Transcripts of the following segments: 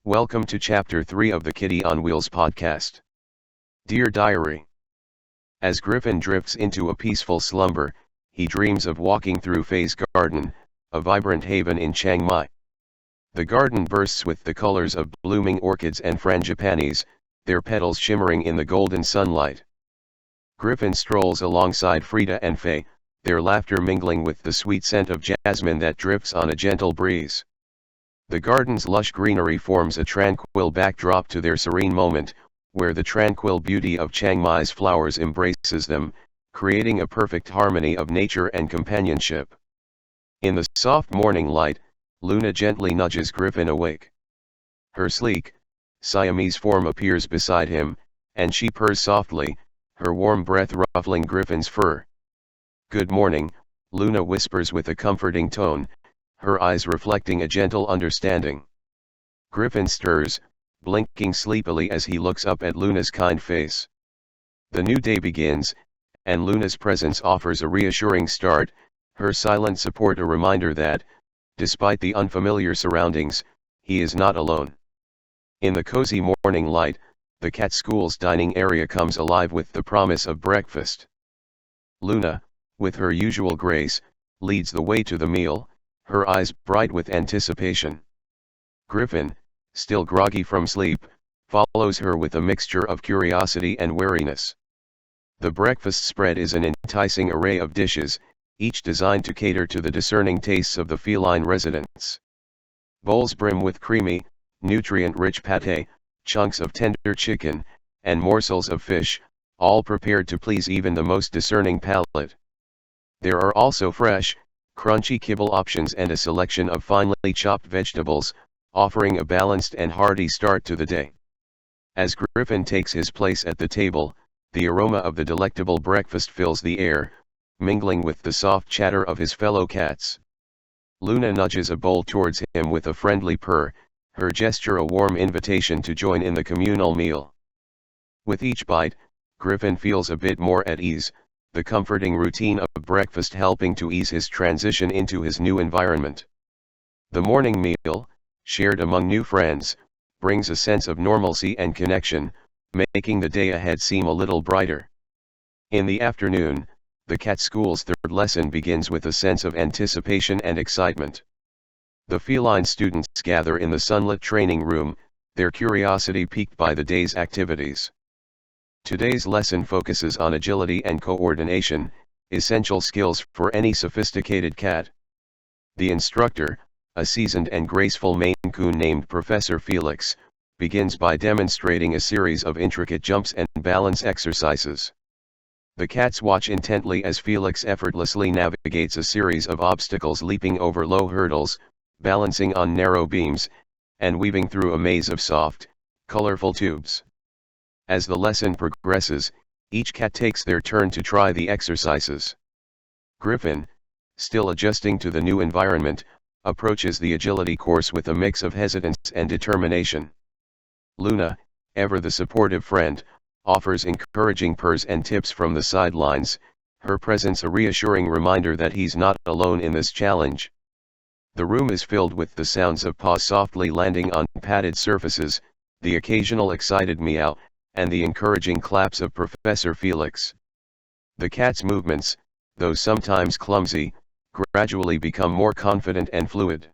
Welcome to Chapter 3 of the Kitty on Wheels podcast. Dear Diary. As Griffin drifts into a peaceful slumber, he dreams of walking through Fei's Garden, a vibrant haven in Chiang Mai. The garden bursts with the colors of blooming orchids and frangipanis, their petals shimmering in the golden sunlight. Griffin strolls alongside Frida and Fei, their laughter mingling with the sweet scent of jasmine that drifts on a gentle breeze. The garden's lush greenery forms a tranquil backdrop to their serene moment, where the tranquil beauty of Chiang Mai's flowers embraces them, creating a perfect harmony of nature and companionship. In the soft morning light, Luna gently nudges Griffin awake. Her sleek, Siamese form appears beside him, and she purrs softly, her warm breath ruffling Griffin's fur. "Good morning," Luna whispers with a comforting tone, her eyes reflecting a gentle understanding. Griffin stirs, blinking sleepily as he looks up at Luna's kind face. The new day begins, and Luna's presence offers a reassuring start, her silent support a reminder that, despite the unfamiliar surroundings, he is not alone. In the cozy morning light, the cat school's dining area comes alive with the promise of breakfast. Luna, with her usual grace, leads the way to the meal, her eyes bright with anticipation. Griffin, still groggy from sleep, follows her with a mixture of curiosity and wariness. The breakfast spread is an enticing array of dishes, each designed to cater to the discerning tastes of the feline residents. Bowls brim with creamy, nutrient-rich pâté, chunks of tender chicken, and morsels of fish, all prepared to please even the most discerning palate. There are also fresh, crunchy kibble options and a selection of finely chopped vegetables, offering a balanced and hearty start to the day. As Griffin takes his place at the table, the aroma of the delectable breakfast fills the air, mingling with the soft chatter of his fellow cats. Luna nudges a bowl towards him with a friendly purr, her gesture a warm invitation to join in the communal meal. With each bite, Griffin feels a bit more at ease, the comforting routine of breakfast helping to ease his transition into his new environment. The morning meal, shared among new friends, brings a sense of normalcy and connection, making the day ahead seem a little brighter. In the afternoon, the cat school's third lesson begins with a sense of anticipation and excitement. The feline students gather in the sunlit training room, their curiosity piqued by the day's activities. Today's lesson focuses on agility and coordination, essential skills for any sophisticated cat. The instructor, a seasoned and graceful Maine Coon named Professor Felix, begins by demonstrating a series of intricate jumps and balance exercises. The cats watch intently as Felix effortlessly navigates a series of obstacles, leaping over low hurdles, balancing on narrow beams, and weaving through a maze of soft, colorful tubes. As the lesson progresses, each cat takes their turn to try the exercises. Griffin, still adjusting to the new environment, approaches the agility course with a mix of hesitance and determination. Luna, ever the supportive friend, offers encouraging purrs and tips from the sidelines, her presence a reassuring reminder that he's not alone in this challenge. The room is filled with the sounds of paws softly landing on padded surfaces, the occasional excited meow, and the encouraging claps of Professor Felix. The cat's movements, though sometimes clumsy, gradually become more confident and fluid.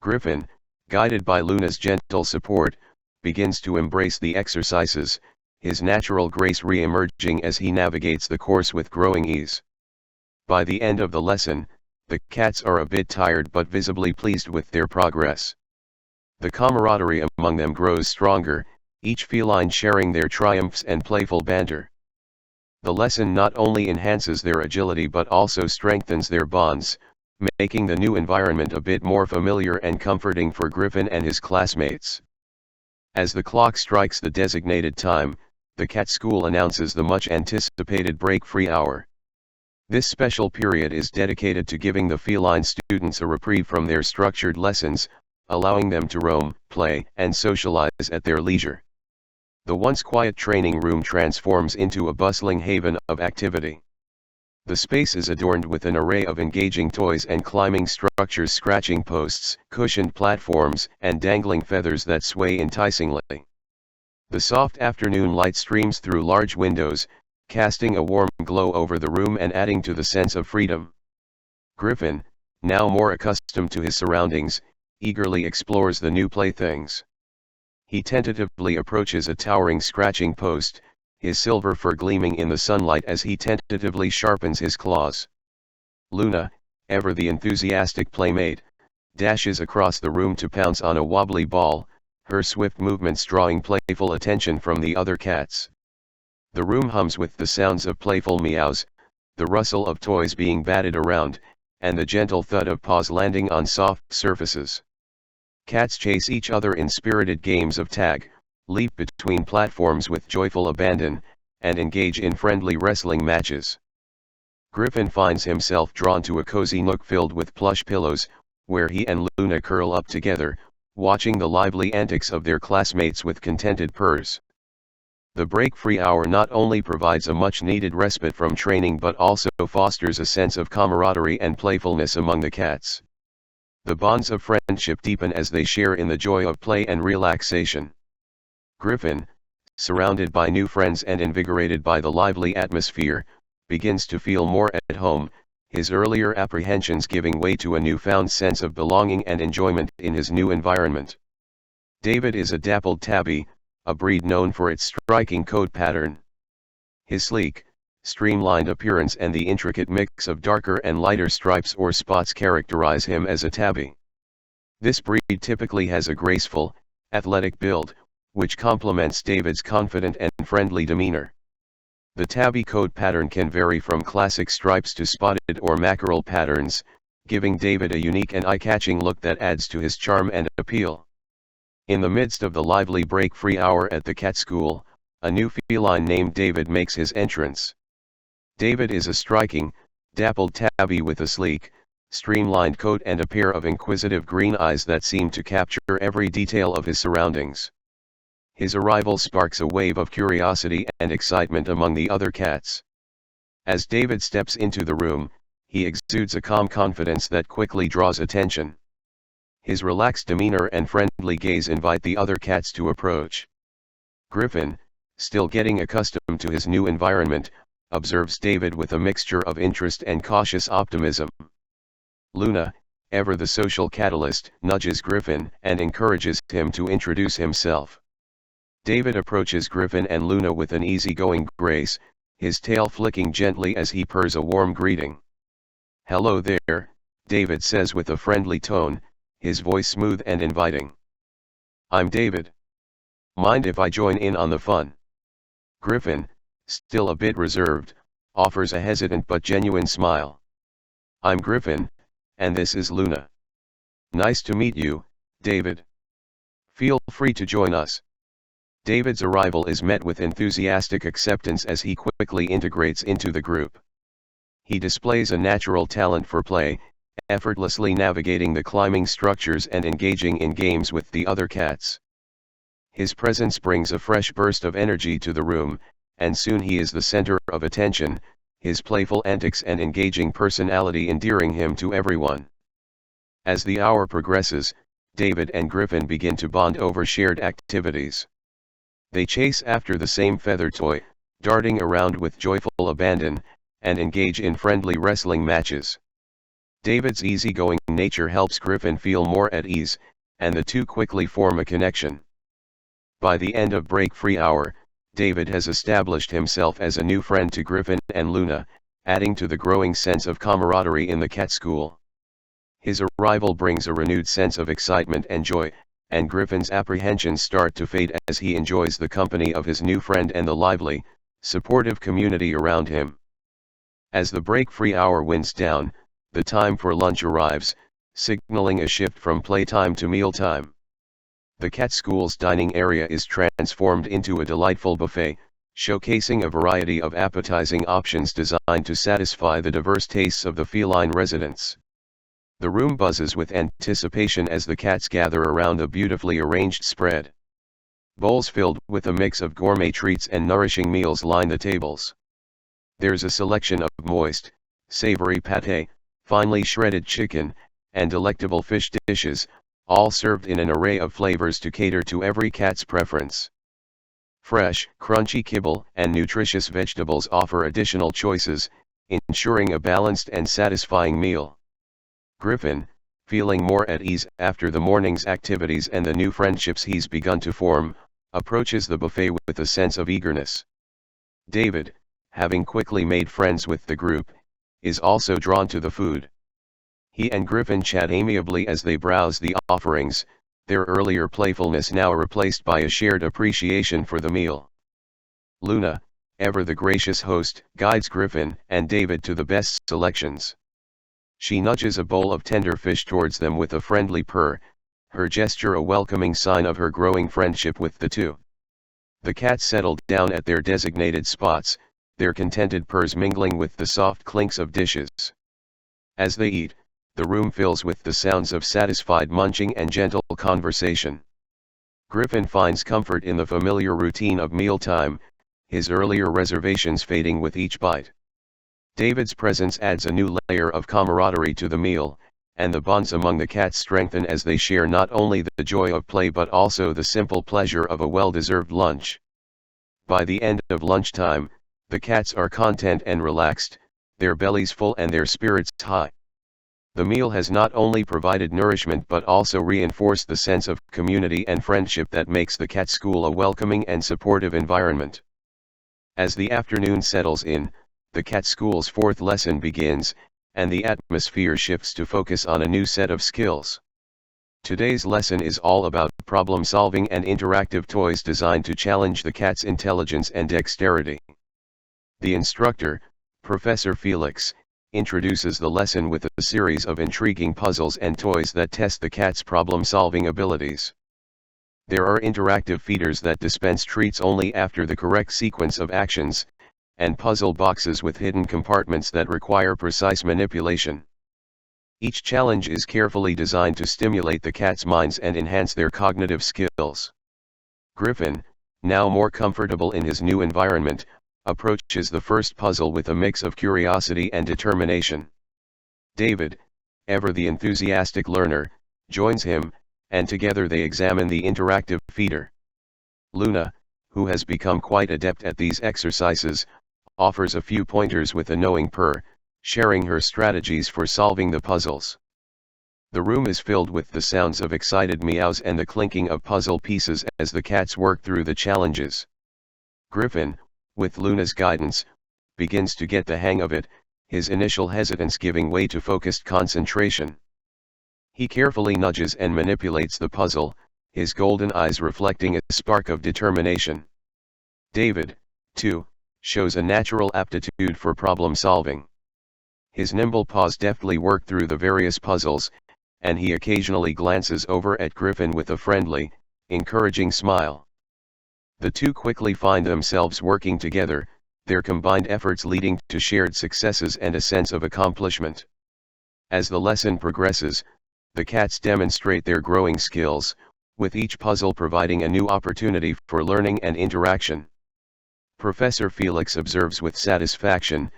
Griffin, guided by Luna's gentle support, begins to embrace the exercises, his natural grace re-emerging as he navigates the course with growing ease. By the end of the lesson, the cats are a bit tired but visibly pleased with their progress. The camaraderie among them grows stronger, each feline sharing their triumphs and playful banter. The lesson not only enhances their agility but also strengthens their bonds, making the new environment a bit more familiar and comforting for Griffin and his classmates. As the clock strikes the designated time, the cat school announces the much-anticipated break-free hour. This special period is dedicated to giving the feline students a reprieve from their structured lessons, allowing them to roam, play, and socialize at their leisure. The once quiet training room transforms into a bustling haven of activity. The space is adorned with an array of engaging toys and climbing structures, scratching posts, cushioned platforms, and dangling feathers that sway enticingly. The soft afternoon light streams through large windows, casting a warm glow over the room and adding to the sense of freedom. Griffin, now more accustomed to his surroundings, eagerly explores the new playthings. He tentatively approaches a towering scratching post, his silver fur gleaming in the sunlight as he tentatively sharpens his claws. Luna, ever the enthusiastic playmate, dashes across the room to pounce on a wobbly ball, her swift movements drawing playful attention from the other cats. The room hums with the sounds of playful meows, the rustle of toys being batted around, and the gentle thud of paws landing on soft surfaces. Cats chase each other in spirited games of tag, leap between platforms with joyful abandon, and engage in friendly wrestling matches. Griffin finds himself drawn to a cozy nook filled with plush pillows, where he and Luna curl up together, watching the lively antics of their classmates with contented purrs. The break-free hour not only provides a much-needed respite from training but also fosters a sense of camaraderie and playfulness among the cats. The bonds of friendship deepen as they share in the joy of play and relaxation. Griffin, surrounded by new friends and invigorated by the lively atmosphere, begins to feel more at home, his earlier apprehensions giving way to a newfound sense of belonging and enjoyment in his new environment. David is a dappled tabby, a breed known for its striking coat pattern. His sleek, streamlined appearance and the intricate mix of darker and lighter stripes or spots characterize him as a tabby. This breed typically has a graceful, athletic build, which complements David's confident and friendly demeanor. The tabby coat pattern can vary from classic stripes to spotted or mackerel patterns, giving David a unique and eye-catching look that adds to his charm and appeal. In the midst of the lively break-free hour at the cat school, a new feline named David makes his entrance. David is a striking, dappled tabby with a sleek, streamlined coat and a pair of inquisitive green eyes that seem to capture every detail of his surroundings. His arrival sparks a wave of curiosity and excitement among the other cats. As David steps into the room, he exudes a calm confidence that quickly draws attention. His relaxed demeanor and friendly gaze invite the other cats to approach. Griffin, still getting accustomed to his new environment, observes David with a mixture of interest and cautious optimism. Luna, ever the social catalyst, nudges Griffin and encourages him to introduce himself. David approaches Griffin and Luna with an easygoing grace, his tail flicking gently as he purrs a warm greeting. "Hello there," David says with a friendly tone, his voice smooth and inviting. "I'm David. Mind if I join in on the fun?" Griffin, still a bit reserved, offers a hesitant but genuine smile. "I'm Griffin, and this is Luna. Nice to meet you, David. Feel free to join us." David's arrival is met with enthusiastic acceptance as he quickly integrates into the group. He displays a natural talent for play, effortlessly navigating the climbing structures and engaging in games with the other cats. His presence brings a fresh burst of energy to the room, and soon he is the center of attention, his playful antics and engaging personality endearing him to everyone. As the hour progresses, David and Griffin begin to bond over shared activities. They chase after the same feather toy, darting around with joyful abandon, and engage in friendly wrestling matches. David's easygoing nature helps Griffin feel more at ease, and the two quickly form a connection. By the end of break-free hour, David has established himself as a new friend to Griffin and Luna, adding to the growing sense of camaraderie in the cat school. His arrival brings a renewed sense of excitement and joy, and Griffin's apprehensions start to fade as he enjoys the company of his new friend and the lively, supportive community around him. As the break-free hour winds down, the time for lunch arrives, signaling a shift from playtime to mealtime. The cat school's dining area is transformed into a delightful buffet, showcasing a variety of appetizing options designed to satisfy the diverse tastes of the feline residents. The room buzzes with anticipation as the cats gather around a beautifully arranged spread. Bowls filled with a mix of gourmet treats and nourishing meals line the tables. There's a selection of moist, savory pâté, finely shredded chicken, and delectable fish dishes, all served in an array of flavors to cater to every cat's preference. Fresh, crunchy kibble and nutritious vegetables offer additional choices, ensuring a balanced and satisfying meal. Griffin, feeling more at ease after the morning's activities and the new friendships he's begun to form, approaches the buffet with a sense of eagerness. David, having quickly made friends with the group, is also drawn to the food. He and Griffin chat amiably as they browse the offerings, their earlier playfulness now replaced by a shared appreciation for the meal. Luna, ever the gracious host, guides Griffin and David to the best selections. She nudges a bowl of tender fish towards them with a friendly purr, her gesture a welcoming sign of her growing friendship with the two. The cats settled down at their designated spots, their contented purrs mingling with the soft clinks of dishes. As they eat, the room fills with the sounds of satisfied munching and gentle conversation. Griffin finds comfort in the familiar routine of mealtime, his earlier reservations fading with each bite. David's presence adds a new layer of camaraderie to the meal, and the bonds among the cats strengthen as they share not only the joy of play but also the simple pleasure of a well-deserved lunch. By the end of lunchtime, the cats are content and relaxed, their bellies full and their spirits high. The meal has not only provided nourishment but also reinforced the sense of community and friendship that makes the cat school a welcoming and supportive environment. As the afternoon settles in, the cat school's fourth lesson begins, and the atmosphere shifts to focus on a new set of skills. Today's lesson is all about problem solving and interactive toys designed to challenge the cat's intelligence and dexterity. The instructor, Professor Felix, introduces the lesson with a series of intriguing puzzles and toys that test the cat's problem-solving abilities. There are interactive feeders that dispense treats only after the correct sequence of actions, and puzzle boxes with hidden compartments that require precise manipulation. Each challenge is carefully designed to stimulate the cat's minds and enhance their cognitive skills. Griffin, now more comfortable in his new environment, approaches the first puzzle with a mix of curiosity and determination. David, ever the enthusiastic learner, joins him, and together they examine the interactive feeder. Luna, who has become quite adept at these exercises, offers a few pointers with a knowing purr, sharing her strategies for solving the puzzles. The room is filled with the sounds of excited meows and the clinking of puzzle pieces as the cats work through the challenges. Griffin, with Luna's guidance, begins to get the hang of it, his initial hesitance giving way to focused concentration. He carefully nudges and manipulates the puzzle, his golden eyes reflecting a spark of determination. David, too, shows a natural aptitude for problem solving. His nimble paws deftly work through the various puzzles, and he occasionally glances over at Griffin with a friendly, encouraging smile. The two quickly find themselves working together, their combined efforts leading to shared successes and a sense of accomplishment. As the lesson progresses, the cats demonstrate their growing skills, with each puzzle providing a new opportunity for learning and interaction. Professor Felix observes with satisfaction,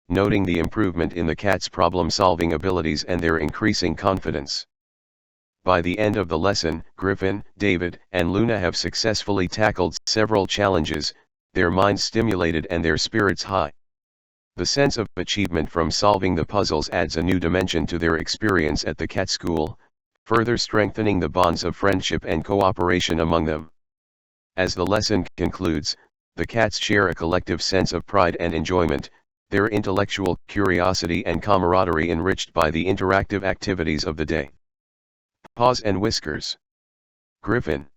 noting the improvement in the cats' problem-solving abilities and their increasing confidence. By the end of the lesson, Griffin, David, and Luna have successfully tackled several challenges, their minds stimulated and their spirits high. The sense of achievement from solving the puzzles adds a new dimension to their experience at the cat school, further strengthening the bonds of friendship and cooperation among them. As the lesson concludes, the cats share a collective sense of pride and enjoyment, their intellectual curiosity and camaraderie enriched by the interactive activities of the day. Paws and whiskers. Griffin,